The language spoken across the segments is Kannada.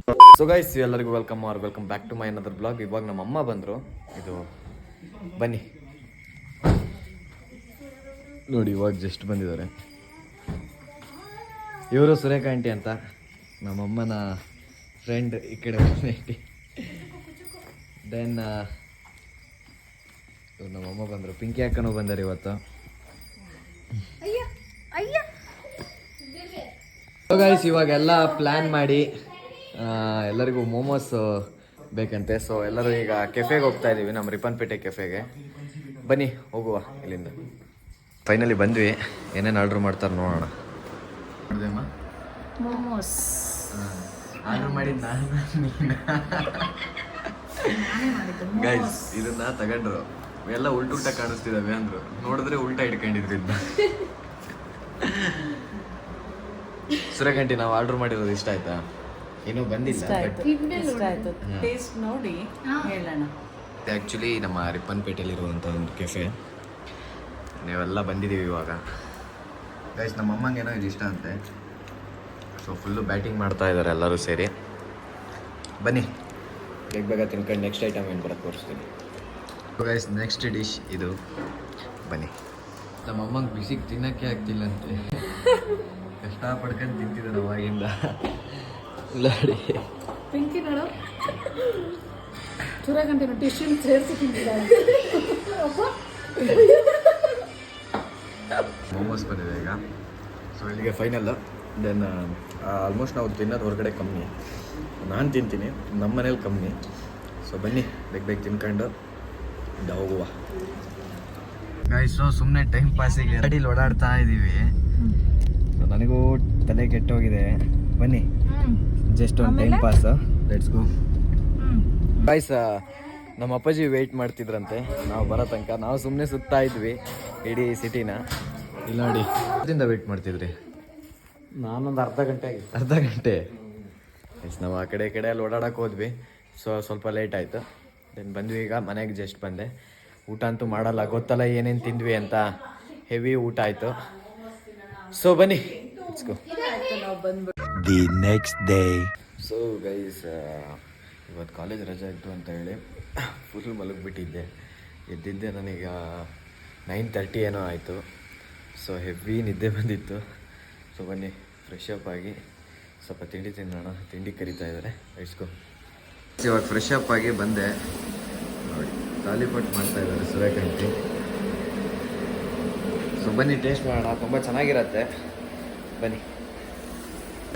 ಸೊ ಗೈಸ್ ಎಲ್ಲರಿಗೂ welcome back to my another blog. ಇವಾಗ ನಮ್ಮ ಅಮ್ಮ ಬಂದರು. ಇದು ಬನ್ನಿ ನೋಡಿ, ಇವಾಗ ಜಸ್ಟ್ ಬಂದಿದ್ದಾರೆ. ಇವರು ಸುರೇಖಾ ಆಂಟಿ ಅಂತ, ನಮ್ಮಮ್ಮನ ಫ್ರೆಂಡ್. ಈ ಕಡೆ ಆಂಟಿ. ದೆನ್ ನಮ್ಮಮ್ಮ ಬಂದರು. ಪಿಂಕಿ ಅಕ್ಕನೂ ಬಂದಾರೆ ಇವತ್ತು. ಗೈಸ್ ಇವಾಗೆಲ್ಲ ಪ್ಲ್ಯಾನ್ ಮಾಡಿ ಎಲ್ಲರಿಗೂ ಮೋಮೋಸ್ ಬೇಕಂತೆ. ಸೊ ಎಲ್ಲರೂ ಈಗ ಕೆಫೆಗೆ ಹೋಗ್ತಾ ಇದ್ದೀವಿ, ನಮ್ಮ ರಿಪ್ಪನ್ಪೇಟೆ ಕೆಫೆಗೆ. ಬನ್ನಿ ಹೋಗುವ ಇಲ್ಲಿಂದ. ಫೈನಲಿ ಬಂದ್ವಿ. ಏನೇನು ಆರ್ಡ್ರ್ ಮಾಡ್ತಾರೆ ನೋಡೋಣ. ನೋಡಿದೆಮ್ಮ ಮೋಮೋಸ್ ಆರ್ಡ್ರ್ ಮಾಡಿದ್ದು ಗೈಸ್ ಇದನ್ನ ತಗೊಂಡ್ರು. ಎಲ್ಲ ಉಲ್ಟುಲ್ಟ ಕಾಣಿಸ್ತಿದ್ದಾವೆ ಅಂದ್ರು. ನೋಡಿದ್ರೆ ಉಲ್ಟಾ ಇಟ್ಕೊಂಡಿದ್ರು ಇದನ್ನ. ಸುರೇಖಂಟಿ ನಾವು ಆರ್ಡರ್ ಮಾಡಿರೋದು ಇಷ್ಟ ಆಯ್ತಾ? ಇನ್ನೂ ಬಂದಿಲ್ಲ. ಟೇಸ್ಟ್ ನೋಡಿ ಹೇಳೋಣ. ಆ್ಯಕ್ಚುಲಿ ನಮ್ಮ ರಿಪ್ಪನ್ಪೇಟೆಯಲ್ಲಿರುವಂಥ ಒಂದು ಕೆಫೆ. ನೀವೆಲ್ಲ ಬಂದಿದ್ದೀವಿ ಇವಾಗ. ಗೈಸ್ ನಮ್ಮ ಅಮ್ಮಂಗೇನೋ ಇದು ಇಷ್ಟ ಅಂತೆ. ಸೊ ಫುಲ್ಲು ಬ್ಯಾಟಿಂಗ್ ಮಾಡ್ತಾ ಇದ್ದಾರೆ ಎಲ್ಲರೂ ಸೇರಿ. ಬನ್ನಿ ಬೇಗ ತಿನ್ಕೊಂಡು ನೆಕ್ಸ್ಟ್ ಐಟಮ್ ಏನು ಬರೋಕ್ಕೆ ತೋರಿಸ್ತೀನಿ. ಗೈಸ್ ನೆಕ್ಸ್ಟ್ ಡಿಶ್ ಇದು. ಬನ್ನಿ. ನಮ್ಮ ಅಮ್ಮಂಗೆ ಬಿಸಿಗೆ ತಿನ್ನೋಕ್ಕೆ ಆಗ್ತಿಲ್ಲ ಅಂತೆ. ಕಷ್ಟಪಡ್ಕೊಂಡು ತಿಂತಿದ್ದಾರೆ ಅವಾಗಿಂದ. ಲಾಡಿ ಪಿಂಕಿ ನೋಡು, ಚೂರಾಗಂಟೆ ಟಿಶ್ಯೂ ಸೇರಿಸಿ ತಿಂತಿದ್ದಾರೆ. ಮೋಮೋಸ್ ಬಂದಿದೆ ಈಗ. ಸೊ ಇಲ್ಲಿಗೆ ಫೈನಲ್. ದೆನ್ ಆಲ್ಮೋಸ್ಟ್ ನಾವು ತಿನ್ನೋದು ಹೊರಗಡೆ ಕಮ್ಮಿ. ನಾನು ತಿಂತೀನಿ, ನಮ್ಮ ಮನೇಲಿ ಕಮ್ಮಿ. ಸೊ ಬನ್ನಿ ಬೇಗ ತಿನ್ಕೊಂಡು ಹೋಗುವ. ಗಾಯ್ಸು ಸುಮ್ಮನೆ ಟೈಮ್ ಪಾಸಿಗೆ ಗಾಡೀಲಿ ಓಡಾಡ್ತಾ ಇದ್ದೀವಿ. ಸೊ ನನಗೂ ತಲೆ ಕೆಟ್ಟೋಗಿದೆ. ಬನ್ನಿ ಜಸ್ಟ್ ಒಂದು time pass. Let's go. Guys ನಮ್ಮ ಅಪ್ಪಾಜಿ ವೆಯ್ಟ್ ಮಾಡ್ತಿದ್ರಂತೆ ನಾವು ಬರೋ ತನಕ. ನಾವು ಸುಮ್ಮನೆ ಸುತ್ತಾ ಇದ್ವಿ ಇಡೀ ಸಿಟಿನ. ಇಲ್ಲಿ ನೋಡಿ, ಅದರಿಂದ ವೆಯ್ಟ್ ಮಾಡ್ತಿದ್ರಿ. ನಾನೊಂದು ಅರ್ಧ ಗಂಟೆ ಆಗಿತ್ತು. ಅರ್ಧ ಗಂಟೆ ಎಸ್. ನಾವು ಆ ಕಡೆ ಅಲ್ಲಿ ಓಡಾಡಕ್ಕೆ ಹೋದ್ವಿ. ಸೊ ಸ್ವಲ್ಪ ಲೇಟ್ ಆಯಿತು. ದೆನ್ ಬಂದ್ವಿ. ಈಗ ಮನೆಗೆ ಜಸ್ಟ್ ಬಂದೆ. ಊಟ ಅಂತೂ ಮಾಡಲ್ಲ, ಗೊತ್ತಲ್ಲ ಏನೇನು ತಿಂದ್ವಿ ಅಂತ. ಹೆವಿ ಊಟ ಆಯಿತು. ಸೊ ಬನ್ನಿ let's go. The next day. So guys ಇವತ್ತು ಕಾಲೇಜ್ ರಜೆ ಇತ್ತು ಅಂತ ಹೇಳಿ ಫುಲ್ ಮಲಗಿಬಿಟ್ಟಿದ್ದೆ. ಎದ್ದಿದ್ದೆ ನನಗೆ 9:30 ಏನೋ ಆಯಿತು. ಸೊ ಹೆವಿ ನಿದ್ದೆ ಬಂದಿತ್ತು. ಸೊ ಬನ್ನಿ ಫ್ರೆಶ್ ಅಪ್ ಆಗಿ ಸ್ವಲ್ಪ ತಿಂಡಿ ತಿನ್ನೋಣ. ತಿಂಡಿ ಕರಿತಾ ಇದ್ದಾರೆ. ಇಸ್ಕೊ. ಇವಾಗ ಫ್ರೆಶ್ ಅಪ್ ಆಗಿ ಬಂದೆ. ನೋಡಿ ತಾಲಿಪಟ್ಟು ಮಾಡ್ತಾ ಇದ್ದಾರೆ ಸುರೇಖಂಟಿ. ಸೊ ಬನ್ನಿ ಟೇಸ್ಟ್ ಮಾಡೋಣ. ತುಂಬ ಚೆನ್ನಾಗಿರತ್ತೆ. ಬನ್ನಿ.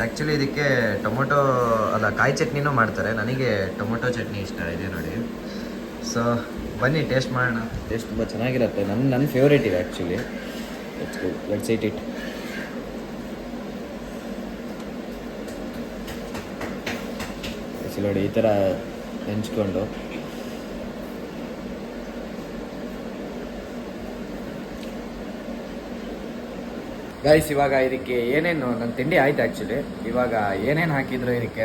ಆ್ಯಕ್ಚುಲಿ ಇದಕ್ಕೆ ಟೊಮೊಟೊ ಅಲ್ಲ ಕಾಯಿ ಚಟ್ನಿನೂ ಮಾಡ್ತಾರೆ. ನನಗೆ ಟೊಮೊಟೊ ಚಟ್ನಿ ಇಷ್ಟ ಇದೆ ನೋಡಿ. ಸೊ ಬನ್ನಿ ಟೇಸ್ಟ್ ಮಾಡೋಣ. ಟೇಸ್ಟ್ ತುಂಬ ಚೆನ್ನಾಗಿರುತ್ತೆ. ನನ್ನ ಫೇವ್ರೇಟ್ ಇದೆ ಆ್ಯಕ್ಚುಲಿ. Let's eat it. ನೋಡಿ ಈ ಥರ ನೆಂಚ್ಕೊಂಡು ಗೈಸ್ ಇವಾಗ ಇದಕ್ಕೆ ಏನೇನು ನನ್ನ ತಿಂಡಿ ಆಯ್ತು ಆ್ಯಕ್ಚುಲಿ. ಇವಾಗ ಏನೇನು ಹಾಕಿದ್ರು ಇದಕ್ಕೆ,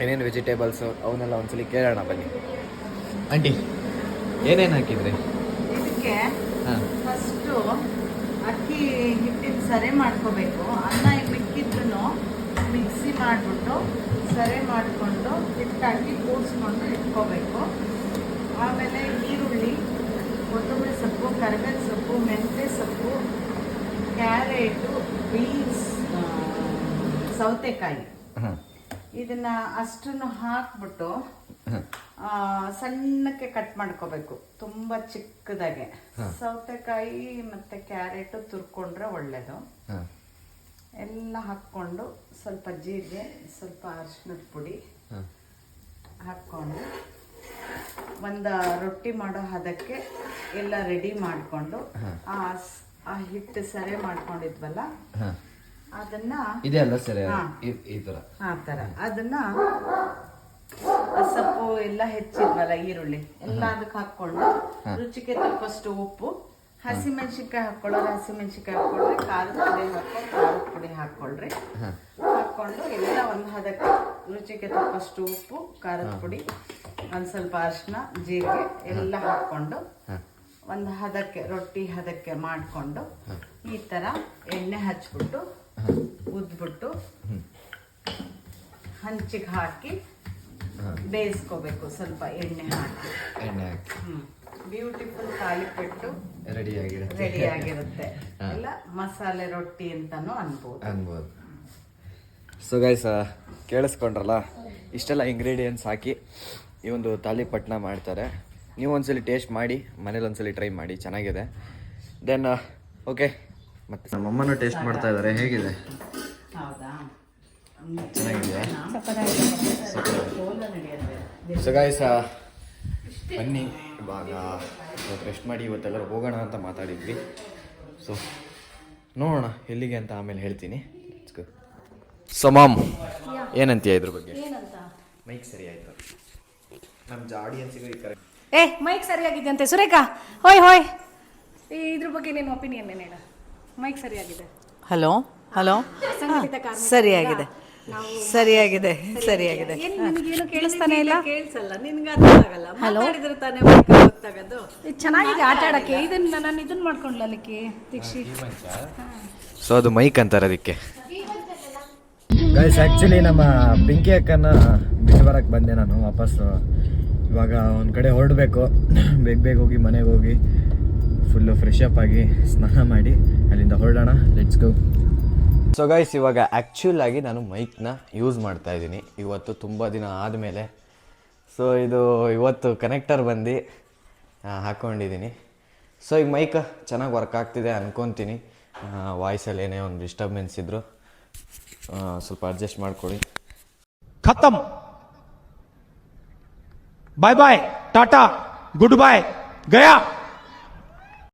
ಏನೇನು ವೆಜಿಟೇಬಲ್ಸು ಅವನ್ನೆಲ್ಲ ಒಂದ್ಸಲಿ ಕೇಳೋಣ ಬನ್ನಿ. ಆಂಟಿ ಏನೇನು ಹಾಕಿದ್ರಿ ಇದಕ್ಕೆ? ಹಾಂ, ಫಸ್ಟು ಅಕ್ಕಿ ಹಿಟ್ಟಿನ ಸರಿ ಮಾಡ್ಕೋಬೇಕು. ಅನ್ನ ಮಿಕ್ಕಿದ್ರು ಮಿಕ್ಸಿ ಮಾಡಿಬಿಟ್ಟು ಸರಿ ಮಾಡಿಕೊಂಡು ಹಿಟ್ಟಾಕಿ ಕೂಡಿಸ್ಕೊಂಡು ಇಟ್ಕೋಬೇಕು. ಆಮೇಲೆ ಈರುಳ್ಳಿ, ಕೊತ್ತಂಬರಿ ಸೊಪ್ಪು, ಕರಿಬೇವು ಸೊಪ್ಪು, ಮೆಂತ್ಯ ಸೊಪ್ಪು, ಕ್ಯಾರೆಟು, ಬೀನ್ಸ್, ಸೌತೆಕಾಯಿ ಇದನ್ನ ಅಷ್ಟನ್ನು ಹಾಕ್ಬಿಟ್ಟು ಸಣ್ಣಕ್ಕೆ ಕಟ್ ಮಾಡ್ಕೋಬೇಕು, ತುಂಬ ಚಿಕ್ಕದಾಗೆ. ಸೌತೆಕಾಯಿ ಮತ್ತು ಕ್ಯಾರೆಟು ತುರ್ಕೊಂಡ್ರೆ ಒಳ್ಳೆಯದು. ಎಲ್ಲ ಹಾಕ್ಕೊಂಡು ಸ್ವಲ್ಪ ಜೀರಿಗೆ, ಸ್ವಲ್ಪ ಅರಿಶಿನದ ಪುಡಿ ಹಾಕ್ಕೊಂಡು ಒಂದು ರೊಟ್ಟಿ ಮಾಡೋ ಹದಕ್ಕೆ ಎಲ್ಲ ರೆಡಿ ಮಾಡಿಕೊಂಡು ಆ ಹಿಟ್ಟು ಸರಿ ಮಾಡ್ಕೊಂಡಿದ್ವಲ್ಲ ಅದನ್ನ ಇದೆಲ್ಲ ಸರಿ ಈ ಥರ ಆ ಥರ ಅದನ್ನ ಸೊಪ್ಪು ಎಲ್ಲ ಹೆಚ್ಚಿದ್ವಲ್ಲ, ಈರುಳ್ಳಿ ಎಲ್ಲ ಅದಕ್ಕೆ ಹಾಕ್ಕೊಂಡು ರುಚಿಗೆ ತಕ್ಕಷ್ಟು ಉಪ್ಪು, ಹಸಿಮೆಣ್ಸಿನ್ಕಾಯಿ ಹಾಕ್ಕೊಳ್ಳೋರು ಹಸಿಮೆಣ್ಸಿನ್ಕಾಯಿ ಹಾಕ್ಕೊಳ್ರಿ, ಖಾರದ ಪುಡಿ ಖಾರದ ಪುಡಿ ಹಾಕ್ಕೊಳ್ರಿ. ಹಾಕ್ಕೊಂಡು ಎಲ್ಲ ಒಂದು ಹದಕ್ಕೆ ರುಚಿಗೆ ತಕ್ಕಷ್ಟು ಉಪ್ಪು, ಖಾರದ ಪುಡಿ, ಒಂದು ಸ್ವಲ್ಪ ಅರಿಶಿನ, ಜೀರಿಗೆ ಎಲ್ಲ ಹಾಕ್ಕೊಂಡು ಒಂದು ಹದಕ್ಕೆ ರೊಟ್ಟಿ ಹದಕ್ಕೆ ಮಾಡಿಕೊಂಡು ಈ ಥರ ಎಣ್ಣೆ ಹಚ್ಬಿಟ್ಟು ಉದ್ಬಿಟ್ಟು ಹಂಚಿಗೆ ಹಾಕಿ ಬೇಯಿಸ್ಕೋಬೇಕು ಸ್ವಲ್ಪ ಎಣ್ಣೆ ಹಾಕಿ. ಎಣ್ಣೆ ಹಾಕಿ ಬ್ಯೂಟಿಫುಲ್ ತಾಲಿಪಟ್ಟು ರೆಡಿ ಆಗಿರುತ್ತೆ. ರೆಡಿ ಆಗಿರುತ್ತೆ. ಇಲ್ಲ ಮಸಾಲೆ ರೊಟ್ಟಿ ಅಂತಾನು ಅನ್ಬೋದು. ಸೊ ಗೈಸ್, ಕೇಳಿಸ್ಕೊಂಡ್ರಲ್ಲ, ಇಷ್ಟೆಲ್ಲ ಇಂಗ್ರೀಡಿಯೆಂಟ್ಸ್ ಹಾಕಿ ಈ ಒಂದು ತಾಲಿಪಟ್ಟನ್ನ ಮಾಡ್ತಾರೆ. ನೀವು ಒಂದ್ಸಲಿ ಟೇಸ್ಟ್ ಮಾಡಿ, ಮನೇಲಿ ಒಂದ್ಸಲಿ ಟ್ರೈ ಮಾಡಿ, ಚೆನ್ನಾಗಿದೆ. ದೆನ್ ಓಕೆ, ಮತ್ತೆ ನಮ್ಮಮ್ಮನೂ ಟೇಸ್ಟ್ ಮಾಡ್ತಾ ಇದ್ದಾರೆ. ಹೇಗಿದೆ? ಹೌದಾ? ಚೆನ್ನಾಗಿದೆಯಾ? ಸೊ ಗೈಸ್, ಬನ್ನಿ ಇವಾಗ ರೆಸ್ಟ್ ಮಾಡಿ ಇವತ್ತೆಲ್ಲರೂ ಹೋಗೋಣ ಅಂತ ಮಾತಾಡಿದ್ವಿ. ಸೊ ನೋಡೋಣ ಎಲ್ಲಿಗೆ ಅಂತ ಆಮೇಲೆ ಹೇಳ್ತೀನಿ. ಸೊ ಮಾಮ್, ಏನಂತೀಯ ಇದ್ರ ಬಗ್ಗೆ? ಮೈಕ್ ಸರಿ ಆಯ್ತು ನಮ್ಮ ಆಡಿಯನ್ಸಿಗೂ ಈ ಕರೆ. ಮೈಕ್ ಸರಿಯಾಗಿದೆ ಅಂತೆ ಸುರೇಖಾ. ಹೋಯ್ ಹೋಯ್, ಇದ್ರ ಬಗ್ಗೆ ನೀನು ಒಪಿನಿಯನ್ ಏನು ಹೇಳ? ಮೈಕ್ ಸರಿಯಾಗಿದೆ. ಹಲೋ ಹಲೋ, ಸರಿಯಾಗಿದೆ ಸರಿಯಾಗಿದೆ ಸರಿಯಾಗಿದೆ. ನಿನಗೇನು ಕೇಳಿಸ್ತಾನೆ ಇಲ್ಲ? ಕೇಳಿಸಲ್ಲ ನಿನ್ಗೆ, ಅರ್ಥ ಆಗಲ್ಲ. ಮಾತಾಡಿದ್ರೆ ತಾನೇ ಗೊತ್ತಾಗೋದು. ಇದು ಚೆನ್ನಾಗಿದೆ ಆಟ ಆಡಕ್ಕೆ. ಇದನ್ನ ನಾನು ಇದನ್ನ ಮಾಡ್ಕೊಂಡ್ಲಿಕ್ಕೆ ದೀಕ್ಷಿತ್. ಸೊ ಅದು ಮೈಕ್ ಅಂತಾರೆ ಅದಕ್ಕೆ. ಗೈಸ್, ಆ್ಯಕ್ಚುಲಿ ನಮ್ಮ ಪಿಂಕಿ ಅಕ್ಕನ ಬಿಟ್ಟು ಬರೋಕ್ಕೆ ಬಂದೆ ನಾನು ವಾಪಸ್ಸು. ಇವಾಗ ಒಂದು ಕಡೆ ಹೊರಡಬೇಕು. ಬೇಗ ಹೋಗಿ ಮನೆಗೆ ಹೋಗಿ ಫುಲ್ಲು ಫ್ರೆಶ್ ಅಪ್ ಆಗಿ ಸ್ನಾನ ಮಾಡಿ ಅಲ್ಲಿಂದ ಹೊರಡೋಣ. Let's go. ಸೊ ಗೈಸ್, ಇವಾಗ ಆ್ಯಕ್ಚುಲಾಗಿ ನಾನು ಮೈಕ್ನ ಯೂಸ್ ಮಾಡ್ತಾ ಇದ್ದೀನಿ ಇವತ್ತು, ತುಂಬ ದಿನ ಆದಮೇಲೆ. ಸೊ ಇದು ಇವತ್ತು ಕನೆಕ್ಟರ್ ಬಂದು ಹಾಕ್ಕೊಂಡಿದ್ದೀನಿ. ಸೊ ಈಗ ಮೈಕ್ ಚೆನ್ನಾಗಿ ವರ್ಕ್ ಆಗ್ತಿದೆ ಅನ್ಕೊತೀನಿ. ವಾಯ್ಸಲ್ಲಿ ಏನೇ ಒಂದು ಡಿಸ್ಟರ್ಬೆನ್ಸ್ ಇದ್ದರೂ ಸ್ವಲ್ಪ ಅಡ್ಜಸ್ಟ್ ಮಾಡ್ಕೊಳ್ಳಿ. खत्म bye bye tata good bye गया